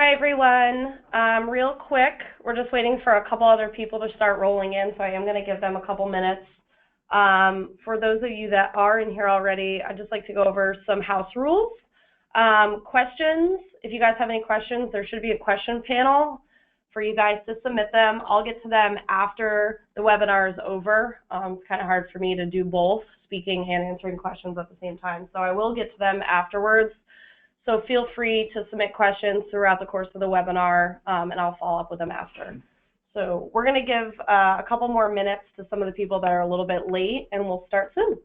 Hi everyone. Real quick, we're just waiting for a couple other people to start rolling in, so I am going to give them a couple minutes. For those of you that are in here already, I'd just like to go over some house rules. Questions, if you guys have any questions, there should be a question panel for you guys to submit them. I'll get to them after the webinar is over. It's kind of hard for me to do both, speaking and answering questions at the same time, so I will get to them afterwards. So feel free to submit questions throughout the course of the webinar, and I'll follow up with them after. So we're going to give a couple more minutes to some of the people that are a little bit late, and we'll start soon.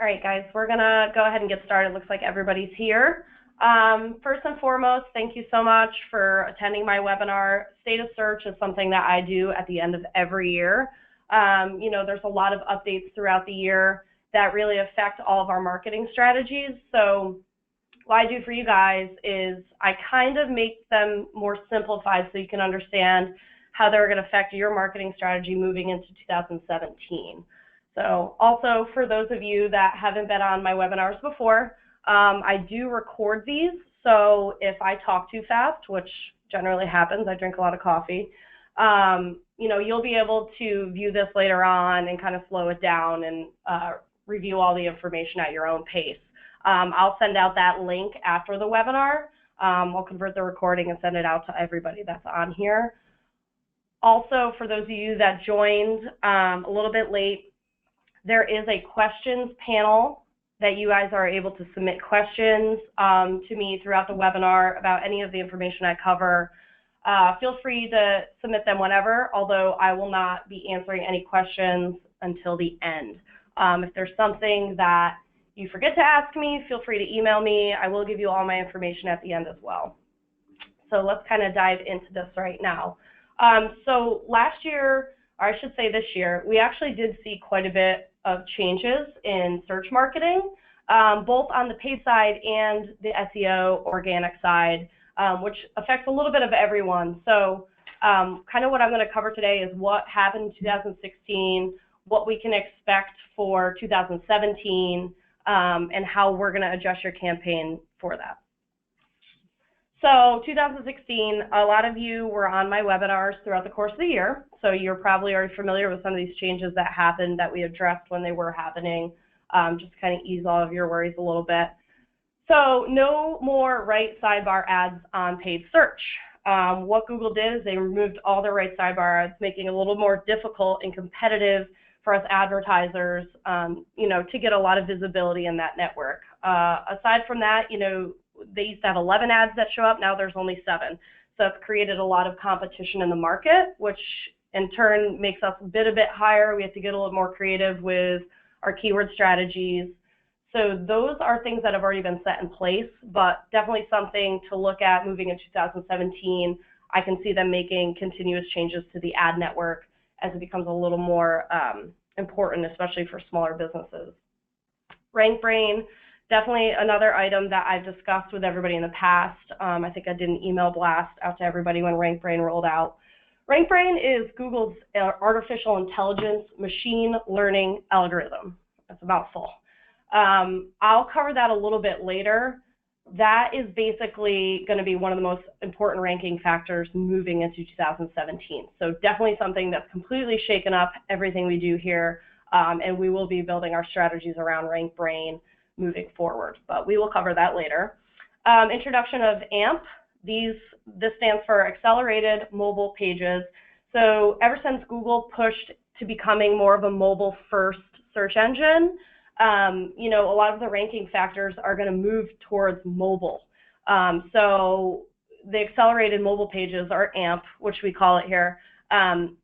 All right, guys, we're going to go ahead and get started. It looks like everybody's here. First and foremost, thank you so much for attending my webinar. State of Search is something that I do at the end of every year. You know, there's a lot of updates throughout the year that really affect all of our marketing strategies. So what I do for you guys is I kind of make them more simplified so you can understand how they're going to affect your marketing strategy moving into 2017. So also for those of you that haven't been on my webinars before, I do record these. So if I talk too fast, which generally happens, I drink a lot of coffee, you know, you'll be able to view this later on and kind of slow it down and review all the information at your own pace. I'll send out that link after the webinar. I'll convert the recording and send it out to everybody that's on here. Also, for those of you that joined a little bit late, there is a questions panel that you guys are able to submit questions to me throughout the webinar about any of the information I cover. Feel free to submit them whenever, although I will not be answering any questions until the end. If there's something that you forget to ask me, feel free to email me. I will give you all my information at the end as well. So let's kind of dive into this right now. So last year, or I should say this year, we actually did see quite a bit of changes in search marketing, both on the paid side and the SEO organic side, which affects a little bit of everyone. So kind of what I'm going to cover today is what happened in 2016, what we can expect for 2017, and how we're going to adjust your campaign for that. So 2016, a lot of you were on my webinars throughout the course of the year, so you're probably already familiar with some of these changes that happened that we addressed when they were happening, just to kind of ease all of your worries a little bit. So no more right sidebar ads on paid search. What Google did is they removed all their right sidebar ads, making it a little more difficult and competitive for us advertisers, you know, to get a lot of visibility in that network. Aside from that, you know, they used to have 11 ads that show up, now there's only 7. So that's created a lot of competition in the market, which in turn makes us a bit higher. We have to get a little more creative with our keyword strategies. So those are things that have already been set in place, but definitely something to look at moving in 2017. I can see them making continuous changes to the ad network as it becomes a little more important, especially for smaller businesses. RankBrain, definitely another item that I've discussed with everybody in the past. I think I did an email blast out to everybody when RankBrain rolled out. RankBrain is Google's artificial intelligence machine learning algorithm. That's a mouthful. I'll cover that a little bit later. That is basically going to be one of the most important ranking factors moving into 2017. So definitely something that's completely shaken up everything we do here, and we will be building our strategies around RankBrain moving forward, but we will cover that later. Introduction of AMP. This stands for Accelerated Mobile Pages. So ever since Google pushed to becoming more of a mobile-first search engine, you know, a lot of the ranking factors are going to move towards mobile. So the accelerated mobile pages, or AMP, which we call it here,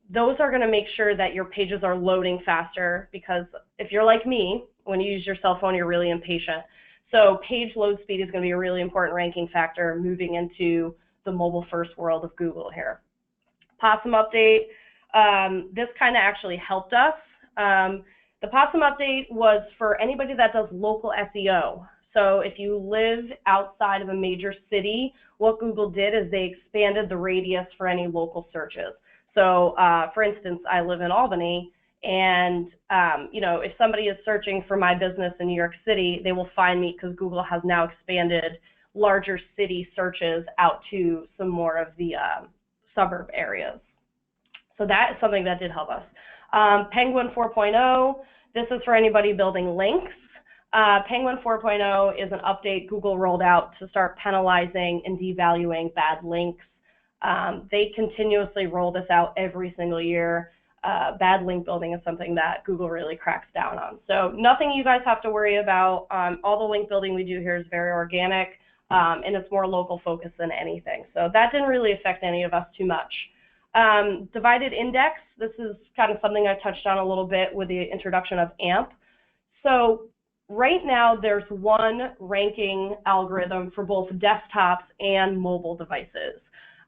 those are going to make sure that your pages are loading faster, because if you're like me, when you use your cell phone, you're really impatient. So page load speed is going to be a really important ranking factor moving into the mobile-first world of Google here. Possum update, this kind of actually helped us. The Possum update was for anybody that does local SEO. So if you live outside of a major city, what Google did is they expanded the radius for any local searches. So for instance, I live in Albany, and you know, if somebody is searching for my business in New York City, they will find me because Google has now expanded larger city searches out to some more of the suburb areas. So that is something that did help us. Penguin 4.0, this is for anybody building links. Penguin 4.0 is an update Google rolled out to start penalizing and devaluing bad links. They continuously roll this out every single year. Bad link building is something that Google really cracks down on. So nothing you guys have to worry about. All the link building we do here is very organic, and it's more local focused than anything. So that didn't really affect any of us too much. Divided index, this is kind of something I touched on a little bit with the introduction of AMP. So right now there's one ranking algorithm for both desktops and mobile devices.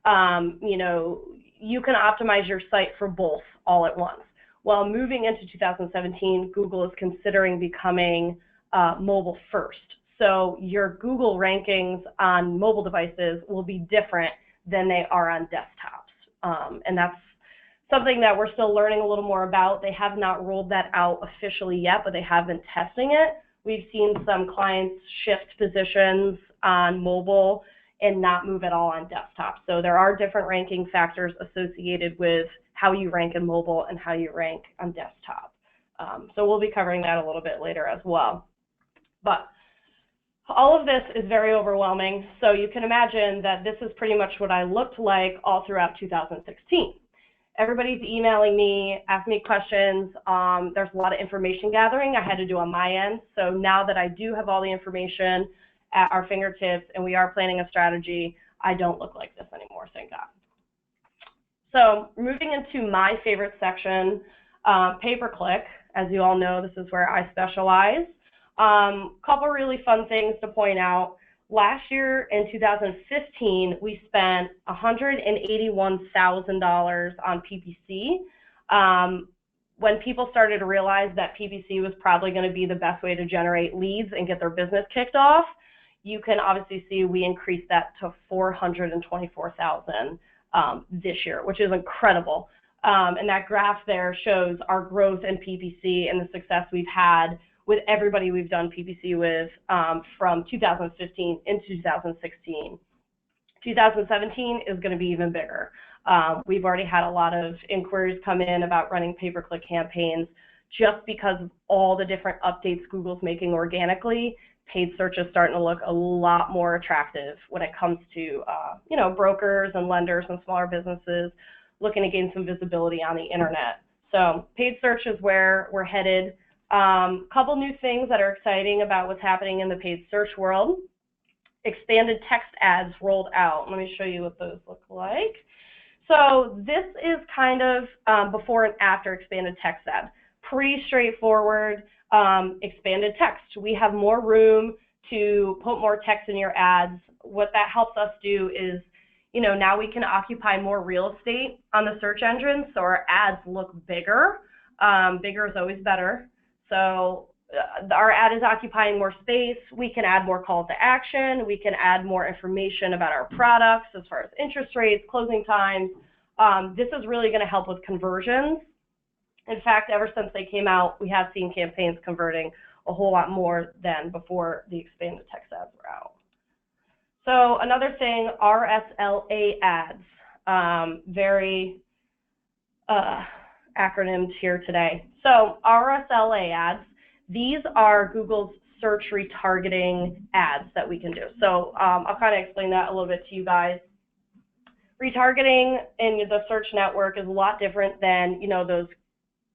You know, you can optimize your site for both all at once. Well, moving into 2017, Google is considering becoming mobile first. So your Google rankings on mobile devices will be different than they are on desktops. And that's something that we're still learning a little more about. They have not rolled that out officially yet, but they have been testing it. We've seen some clients shift positions on mobile and not move at all on desktop. So there are different ranking factors associated with how you rank in mobile and how you rank on desktop. So we'll be covering that a little bit later as well. But all of this is very overwhelming. So you can imagine that this is pretty much what I looked like all throughout 2016. Everybody's emailing me, asking me questions. There's a lot of information gathering I had to do on my end. So now that I do have all the information at our fingertips and we are planning a strategy, I don't look like this anymore, thank God. So moving into my favorite section, pay-per-click. As you all know, this is where I specialize. Couple really fun things to point out. Last year in 2015, we spent $181,000 on PPC. When people started to realize that PPC was probably going to be the best way to generate leads and get their business kicked off, you can obviously see we increased that to $424,000 this year, which is incredible. And that graph there shows our growth in PPC and the success we've had with everybody we've done PPC with from 2015 into 2016. 2017 is going to be even bigger. We've already had a lot of inquiries come in about running pay-per-click campaigns just because of all the different updates Google's making organically. Paid search is starting to look a lot more attractive when it comes to you know, brokers and lenders and smaller businesses looking to gain some visibility on the internet. So paid search is where we're headed. Couple new things that are exciting about what's happening in the paid search world. expanded text ads rolled out. Let me show you what those look like. So this is kind of before and after expanded text ads. Pretty straightforward. Expanded text. We have more room to put more text in your ads. What that helps us do is, now we can occupy more real estate on the search engine, so our ads look bigger. Bigger is always better. So our ad is occupying more space. We can add more calls to action. We can add more information about our products as far as interest rates, closing times. This is really going to help with conversions. In fact, ever since they came out, we have seen campaigns converting a whole lot more than before the expanded text ads were out. So another thing, RSLA ads, very acronyms here today. So RSLA ads, these are Google's search retargeting ads that we can do. So I'll kind of explain that a little bit to you guys. Retargeting in the search network is a lot different than, those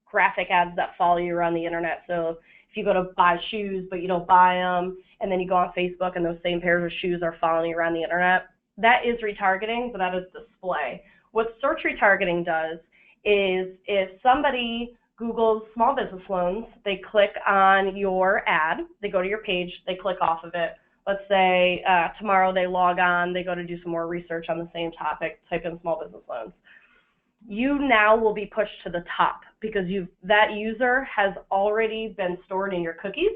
graphic ads that follow you around the internet. So if you go to buy shoes, but you don't buy them, and then you go on Facebook and those same pairs of shoes are following you around the internet, that is retargeting, but that is display. What search retargeting does is if somebody Googles small business loans, they click on your ad, they go to your page, they click off of it. Let's say tomorrow they log on, they go to do some more research on the same topic, type in small business loans. You now will be pushed to the top because that user has already been stored in your cookies,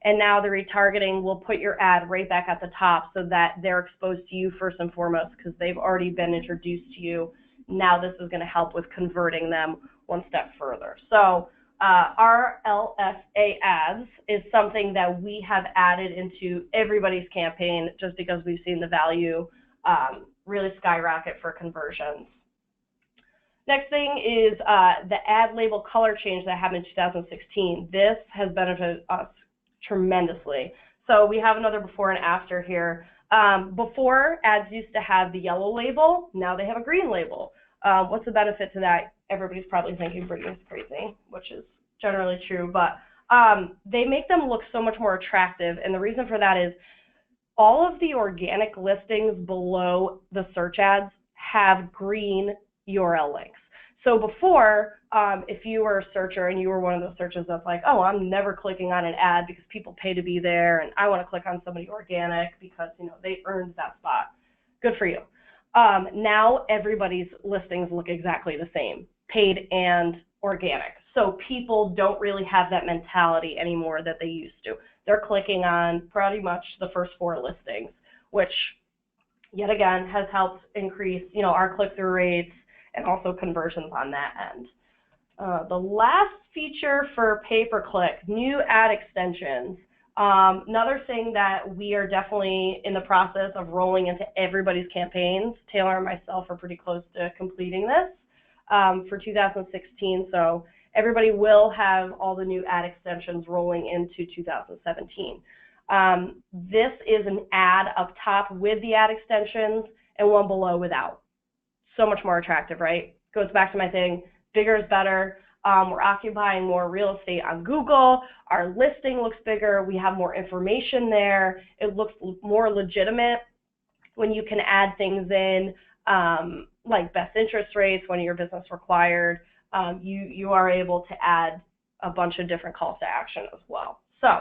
and now the retargeting will put your ad right back at the top so that they're exposed to you first and foremost because they've already been introduced to you. Now this is going to help with converting them one step further. So RLSA ads is something that we have added into everybody's campaign just because we've seen the value really skyrocket for conversions. Next thing is the ad label color change that happened in 2016. This has benefited us tremendously. So we have another before and after here. Before, ads used to have the yellow label. Now they have a green label. What's the benefit to that? Everybody's probably thinking Brittany's crazy, which is generally true, but they make them look so much more attractive, and the reason for that is all of the organic listings below the search ads have green URL links. So before, if you were a searcher and you were one of those searchers that's like, oh, I'm never clicking on an ad because people pay to be there, and I want to click on somebody organic because they earned that spot. Good for you. Now everybody's listings look exactly the same, paid and organic. So people don't really have that mentality anymore that they used to. They're clicking on pretty much the first 4 listings, which yet again has helped increase, our click-through rates and also conversions on that end. The last feature for pay-per-click, new ad extensions. Another thing that we are definitely in the process of rolling into everybody's campaigns. Taylor and myself are pretty close to completing this for 2016. So everybody will have all the new ad extensions rolling into 2017. This is an ad up top with the ad extensions and one below without. So much more attractive, right? Goes back to my thing, bigger is better. We're occupying more real estate on Google. Our listing looks bigger. We have more information there. It looks more legitimate when you can add things in like best interest rates, when your business required. You are able to add a bunch of different calls to action as well. So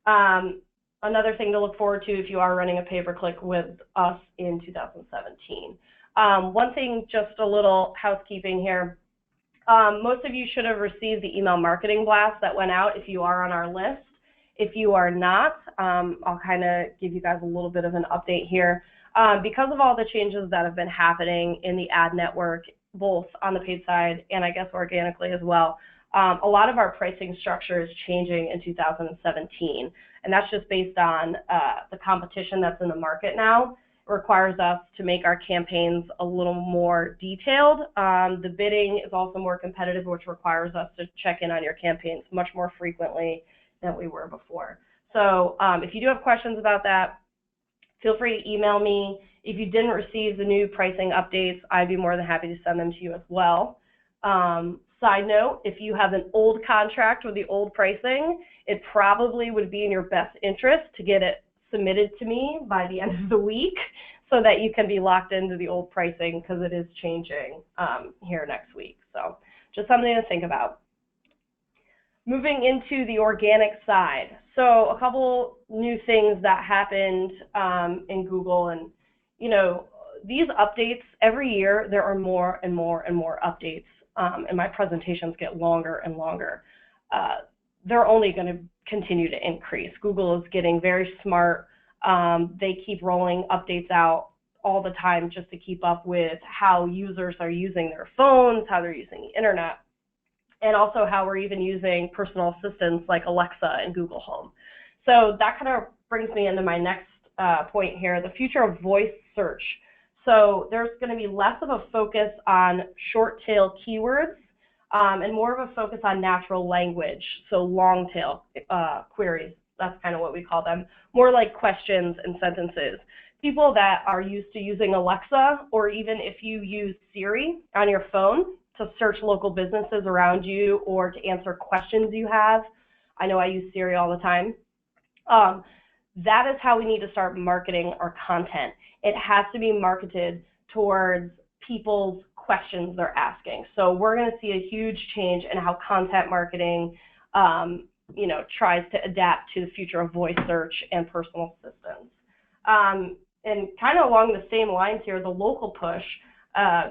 another thing to look forward to if you are running a pay-per-click with us in 2017. One thing, just a little housekeeping here. Most of you should have received the email marketing blast that went out if you are on our list. If you are not, I'll kind of give you guys a little bit of an update here. Because of all the changes that have been happening in the ad network, both on the paid side and I guess organically as well, a lot of our pricing structure is changing in 2017. And that's just based on the competition that's in the market now. Requires us to make our campaigns a little more detailed. The bidding is also more competitive, which requires us to check in on your campaigns much more frequently than we were before. So if you do have questions about that, feel free to email me. If you didn't receive the new pricing updates, I'd be more than happy to send them to you as well. Side note, if you have an old contract with the old pricing, it probably would be in your best interest to get it submitted to me by the end of the week so that you can be locked into the old pricing because it is changing here next week. So just something to think about. Moving into the organic side. So a couple new things that happened in Google, and these updates every year, there are more and more and more updates, and my presentations get longer and longer. They're only going to continue to increase. Google is getting very smart. They keep rolling updates out all the time just to keep up with how users are using their phones, how they're using the internet, and also how we're even using personal assistants like Alexa and Google Home. So that kind of brings me into my next point here, the future of voice search. So there's going to be less of a focus on short tail keywords and more of a focus on natural language, so long tail queries. That's kind of what we call them, more like questions and sentences. People that are used to using Alexa, or even if you use Siri on your phone to search local businesses around you or to answer questions you have. I know I use Siri all the time. That is how we need to start marketing our content. It has to be marketed towards people's questions they're asking. So we're going to see a huge change in how content marketing, tries to adapt to the future of voice search and personal assistants. And kind of along the same lines here, the local push.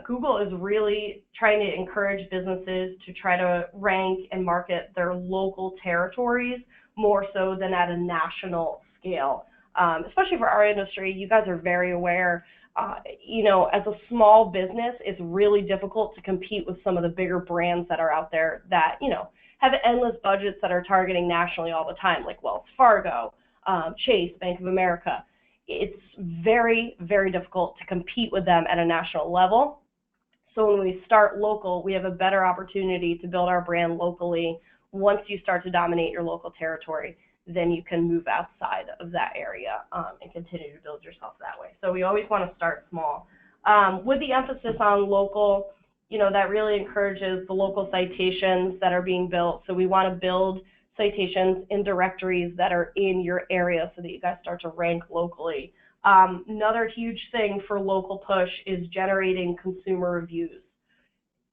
Google is really trying to encourage businesses to try to rank and market their local territories more so than at a national scale. Especially for our industry, you guys are very aware, as a small business, it's really difficult to compete with some of the bigger brands that are out there that, have endless budgets that are targeting nationally all the time, like Wells Fargo, Chase, Bank of America. It's very, very difficult to compete with them at a national level. So when we start local, we have a better opportunity to build our brand locally. Once you start to dominate your local territory, then you can move outside of that area and continue to build yourself that way. So we always want to start small. With the emphasis on local, that really encourages the local citations that are being built. So we want to build citations in directories that are in your area so that you guys start to rank locally. Another huge thing for local push is generating consumer reviews.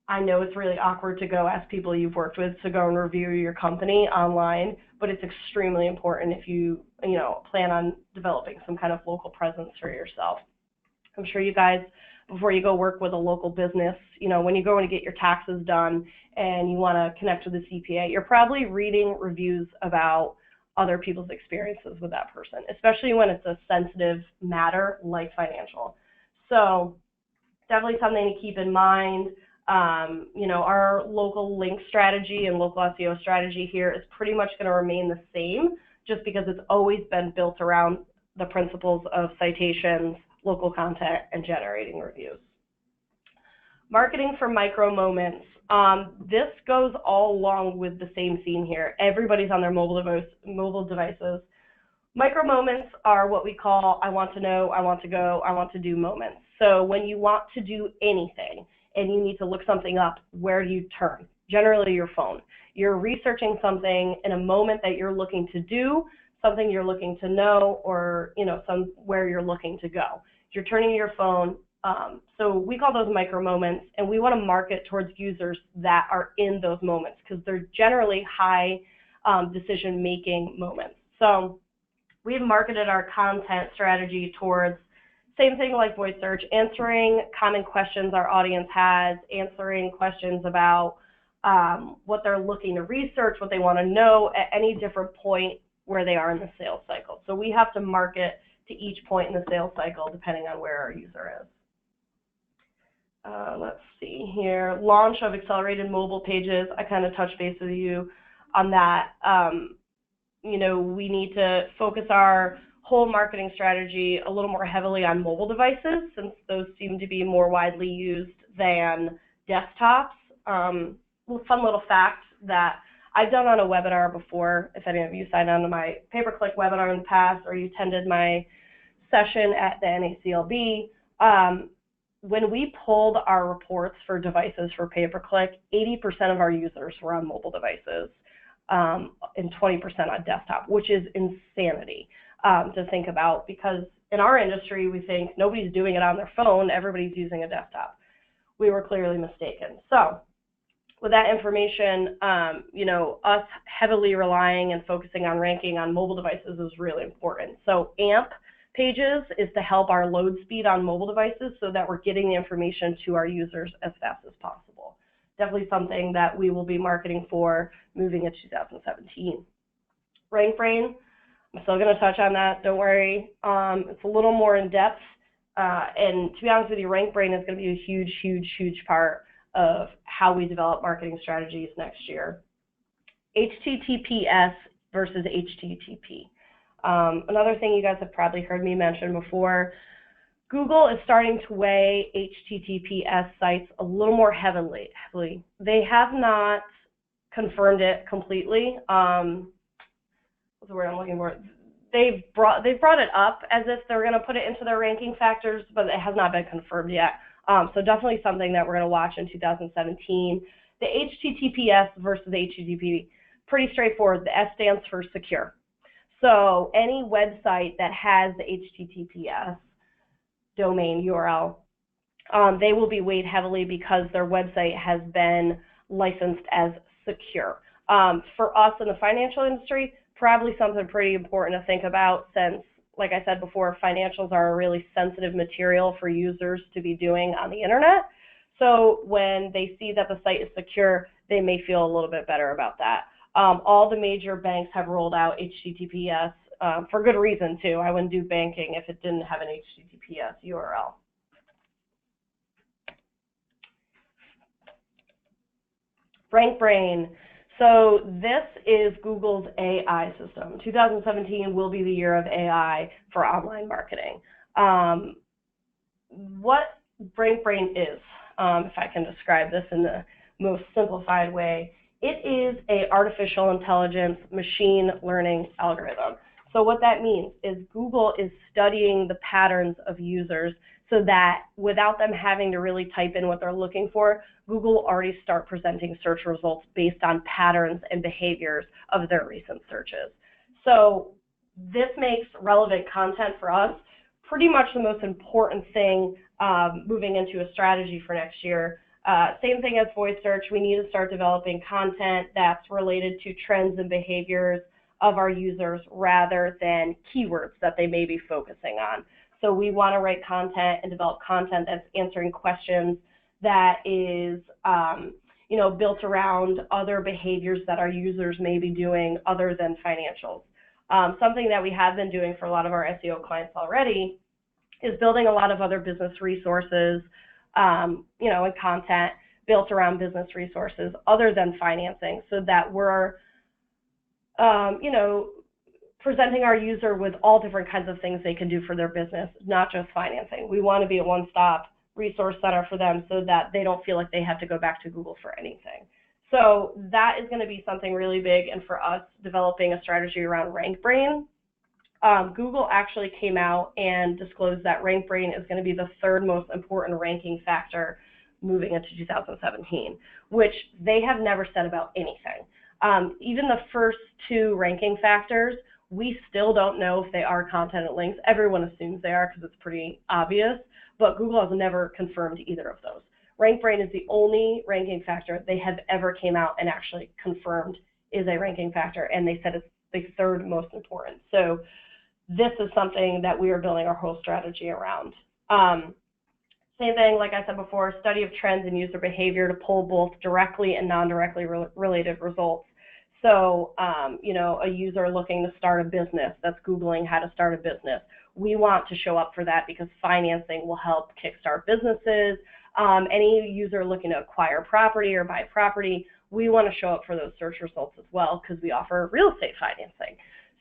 I know it's really awkward to go ask people you've worked with to go and review your company online, but it's extremely important if you, plan on developing some kind of local presence for yourself. I'm sure you guys, before you go work with a local business, when you go and get your taxes done and you want to connect with a CPA, you're probably reading reviews about other people's experiences with that person, especially when it's a sensitive matter like financial. So definitely something to keep in mind. Our local link strategy and local SEO strategy here is pretty much going to remain the same, just because it's always been built around the principles of citations, local content, and generating reviews. Marketing for micro moments. This goes all along with the same theme here. Everybody's on their mobile devices. Micro moments are what we call I want to know, I want to go, I want to do moments. So when you want to do anything and you need to look something up, where do you turn? Generally your phone. You're researching something in a moment that you're looking to do, something you're looking to know, or somewhere you're looking to go. You're turning to your phone. So we call those micro moments, and we want to market towards users that are in those moments because they're generally high decision-making moments. So we've marketed our content strategy towards same thing like voice search, answering common questions our audience has, answering questions about what they're looking to research, what they want to know at any different point where they are in the sales cycle. So we have to market to each point in the sales cycle depending on where our user is. Let's see here. Launch of accelerated mobile pages. I kind of touched base with you on that. We need to focus our whole marketing strategy a little more heavily on mobile devices since those seem to be more widely used than desktops. Fun little fact that I've done on a webinar before, if any of you signed on to my pay-per-click webinar in the past or you attended my session at the NACLB, when we pulled our reports for devices for pay-per-click, 80% of our users were on mobile devices and 20% on desktop, which is insanity. to think about, because in our industry, we think nobody's doing it on their phone, everybody's using a desktop. We were clearly mistaken. So with that information, us heavily relying and focusing on ranking on mobile devices is really important. So AMP pages is to help our load speed on mobile devices so that we're getting the information to our users as fast as possible. Definitely something that we will be marketing for moving into 2017. RankBrain, I'm still going to touch on that, don't worry. It's a little more in depth, and to be honest with you, RankBrain is going to be a huge, huge, huge part of how we develop marketing strategies next year. HTTPS versus HTTP. Another thing you guys have probably heard me mention before, Google is starting to weigh HTTPS sites a little more heavily. They have not confirmed it completely. What's the word I'm looking for? They've brought it up as if they're going to put it into their ranking factors, but it has not been confirmed yet. So definitely something that we're going to watch in 2017. The HTTPS versus HTTP, pretty straightforward. The S stands for secure. So any website that has the HTTPS domain URL, they will be weighed heavily because their website has been licensed as secure. For us in the financial industry, probably something pretty important to think about, since, like I said before, financials are a really sensitive material for users to be doing on the internet. So when they see that the site is secure, they may feel a little bit better about that. All the major banks have rolled out HTTPS for good reason too. I wouldn't do banking if it didn't have an HTTPS URL. RankBrain. So this is Google's AI system. 2017 will be the year of AI for online marketing. What RankBrain is, if I can describe this in the most simplified way, it is an artificial intelligence machine learning algorithm. So what that means is Google is studying the patterns of users so that without them having to really type in what they're looking for, Google will already start presenting search results based on patterns and behaviors of their recent searches. So this makes relevant content for us pretty much the most important thing moving into a strategy for next year. Same thing as voice search, we need to start developing content that's related to trends and behaviors of our users rather than keywords that they may be focusing on. So we want to write content and develop content that's answering questions that is built around other behaviors that our users may be doing other than financials. Something that we have been doing for a lot of our SEO clients already is building a lot of other business resources, and content built around business resources other than financing, so that we're, presenting our user with all different kinds of things they can do for their business, not just financing. We want to be a one-stop resource center for them so that they don't feel like they have to go back to Google for anything. So that is going to be something really big, and for us, developing a strategy around RankBrain. Google actually came out and disclosed that RankBrain is going to be the third most important ranking factor moving into 2017, which they have never said about anything. Even the first two ranking factors, we still don't know if they are content and links. Everyone assumes they are because it's pretty obvious, but Google has never confirmed either of those. RankBrain is the only ranking factor they have ever came out and actually confirmed is a ranking factor, and they said it's the third most important. So this is something that we are building our whole strategy around. Same thing, like I said before, study of trends and user behavior to pull both directly and non-directly related results. So, a user looking to start a business that's Googling how to start a business. We want to show up for that because financing will help kickstart businesses. Any user looking to acquire property or buy property, we want to show up for those search results as well because we offer real estate financing.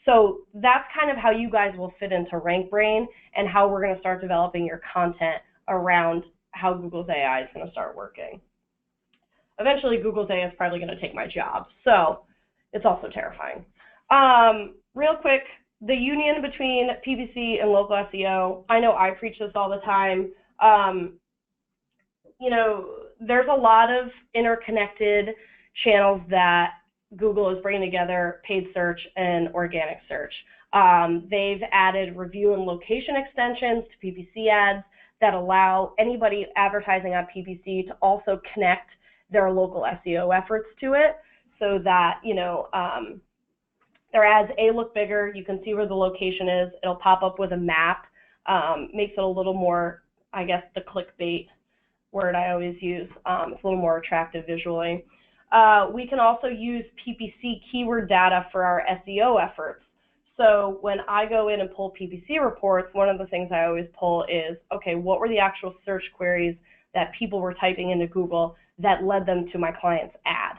So that's kind of how you guys will fit into RankBrain and how we're going to start developing your content around how Google's AI is going to start working. Eventually, Google's AI is probably going to take my job, so it's also terrifying. Real quick, the union between PPC and local SEO, I know I preach this all the time. There's a lot of interconnected channels that Google is bringing together, paid search and organic search. They've added review and location extensions to PPC ads that allow anybody advertising on PPC to also connect their local SEO efforts to it, so that, you know, their ads look bigger. You can see where the location is. It'll pop up with a map. Makes it a little more, I guess, the clickbait word I always use. It's a little more attractive visually. We can also use PPC keyword data for our SEO efforts. So when I go in and pull PPC reports, one of the things I always pull is, okay, what were the actual search queries that people were typing into Google that led them to my client's ad?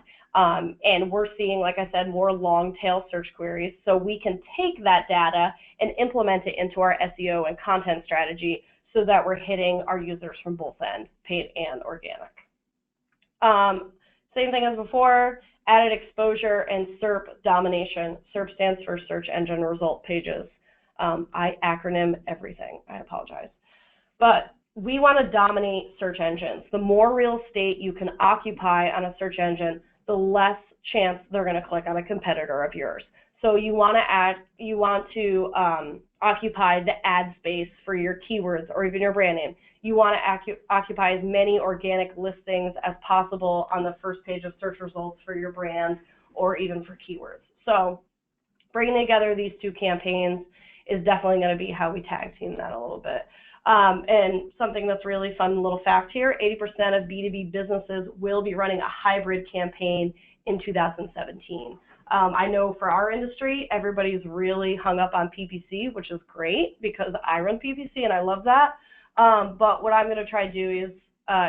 And we're seeing, like I said, more long tail search queries. So we can take that data and implement it into our SEO and content strategy so that we're hitting our users from both ends, paid and organic. Same thing as before, added exposure and SERP domination. SERP stands for Search Engine Result Pages. I acronym everything, I apologize. But we want to dominate search engines. The more real estate you can occupy on a search engine, the less chance they're going to click on a competitor of yours. So you want to occupy the ad space for your keywords or even your brand name. You want to occupy as many organic listings as possible on the first page of search results for your brand or even for keywords. So bringing together these two campaigns is definitely going to be how we tag team that a little bit. And something that's really fun, little fact here, 80% of B2B businesses will be running a hybrid campaign in 2017. I know for our industry, everybody's really hung up on PPC, which is great because I run PPC and I love that. But what I'm going to try to do is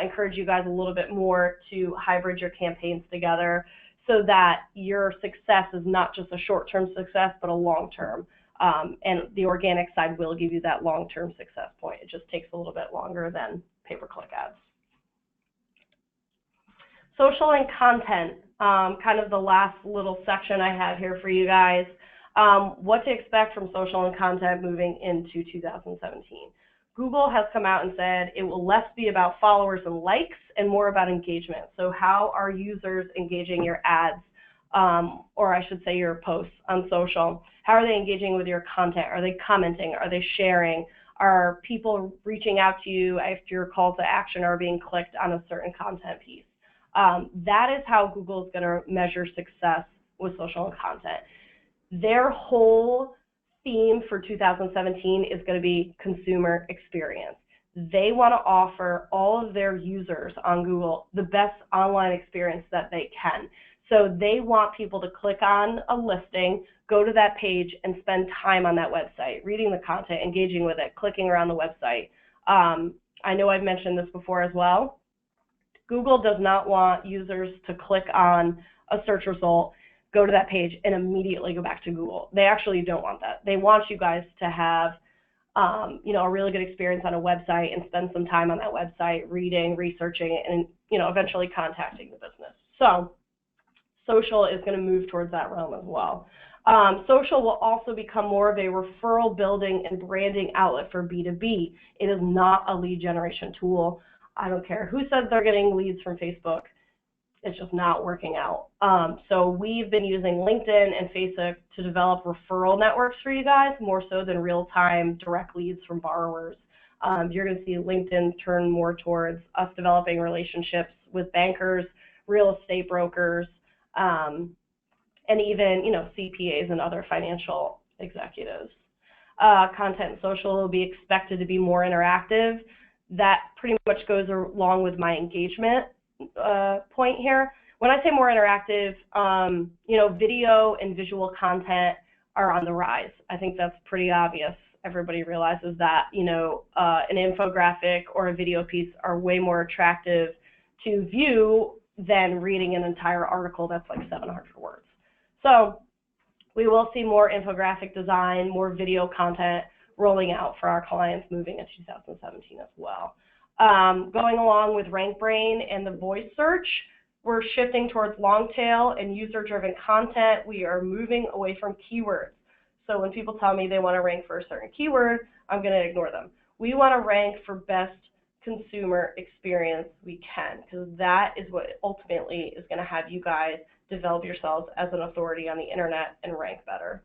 encourage you guys a little bit more to hybrid your campaigns together so that your success is not just a short-term success, but a long-term. And the organic side will give you that long-term success point. It just takes a little bit longer than pay-per-click ads. Social and content, kind of the last little section I have here for you guys. What to expect from social and content moving into 2017. Google has come out and said it will less be about followers and likes and more about engagement. So how are users engaging your ads, or I should say your posts on social? How are they engaging with your content? Are they commenting? Are they sharing? Are people reaching out to you after your call to action are being clicked on a certain content piece? That is how Google is going to measure success with social and content. Their whole theme for 2017 is going to be consumer experience. They want to offer all of their users on Google the best online experience that they can. So they want people to click on a listing, go to that page, and spend time on that website, reading the content, engaging with it, clicking around the website. I know I've mentioned this before as well. Google does not want users to click on a search result, go to that page, and immediately go back to Google. They actually don't want that. They want you guys to have a really good experience on a website and spend some time on that website, reading, researching, and eventually contacting the business. So social is going to move towards that realm as well. Social will also become more of a referral building and branding outlet for B2B. It is not a lead generation tool. I don't care who says they're getting leads from Facebook. It's just not working out. So we've been using LinkedIn and Facebook to develop referral networks for you guys, more so than real-time direct leads from borrowers. You're going to see LinkedIn turn more towards us developing relationships with bankers, real estate brokers, and even CPAs and other financial executives. Content and social will be expected to be more interactive. That pretty much goes along with my engagement point here. When I say more interactive, video and visual content are on the rise. I think that's pretty obvious. Everybody realizes that, an infographic or a video piece are way more attractive to view than reading an entire article that's like 700 words. So we will see more infographic design, more video content rolling out for our clients moving into 2017 as well. Going along with RankBrain and the voice search, we're shifting towards long tail and user-driven content. We are moving away from keywords. So when people tell me they want to rank for a certain keyword, I'm going to ignore them. We want to rank for best consumer experience we can, because that is what ultimately is going to have you guys develop yourselves as an authority on the internet and rank better.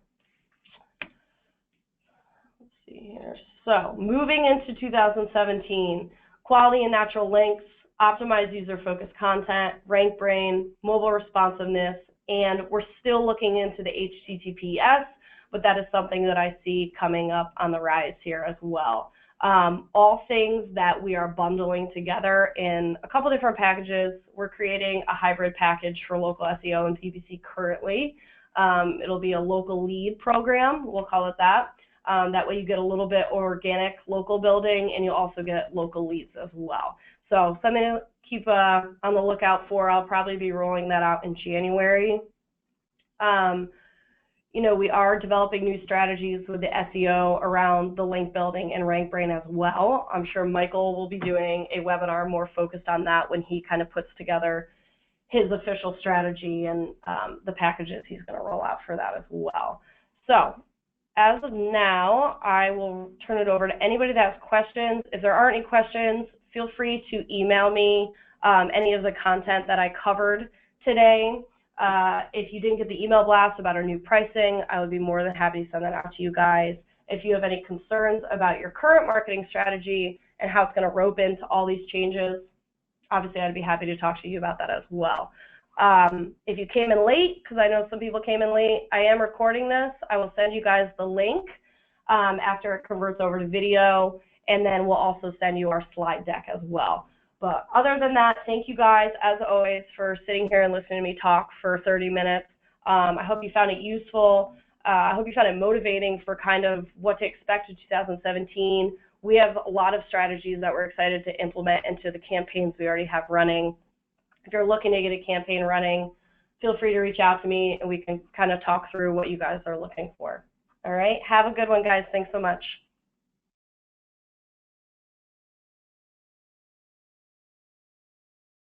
see here. So moving into 2017, quality and natural links, optimized user-focused content, RankBrain, mobile responsiveness, and we're still looking into the HTTPS, but that is something that I see coming up on the rise here as well. All things that we are bundling together in a couple different packages. We're creating a hybrid package for local SEO and PPC currently. It'll be a local lead program, we'll call it that. That way you get a little bit organic local building, and you'll also get local leads as well. So something to keep on the lookout for. I'll probably be rolling that out in January. You know, we are developing new strategies with the SEO around the link building and RankBrain as well. I'm sure Michael will be doing a webinar more focused on that when he kind of puts together his official strategy and the packages he's going to roll out for that as well. So as of now, I will turn it over to anybody that has questions. If there aren't any questions, feel free to email me any of the content that I covered today. If you didn't get the email blast about our new pricing, I would be more than happy to send that out to you guys. If you have any concerns about your current marketing strategy and how it's going to rope into all these changes, obviously I'd be happy to talk to you about that as well. If you came in late, because I know some people came in late, I am recording this. I will send you guys the link after it converts over to video, and then we'll also send you our slide deck as well. But other than that, thank you guys, as always, for sitting here and listening to me talk for 30 minutes. I hope you found it useful. I hope you found it motivating for kind of what to expect in 2017. We have a lot of strategies that we're excited to implement into the campaigns we already have running. If you're looking to get a campaign running, feel free to reach out to me, and we can kind of talk through what you guys are looking for. All right, have a good one, guys. Thanks so much.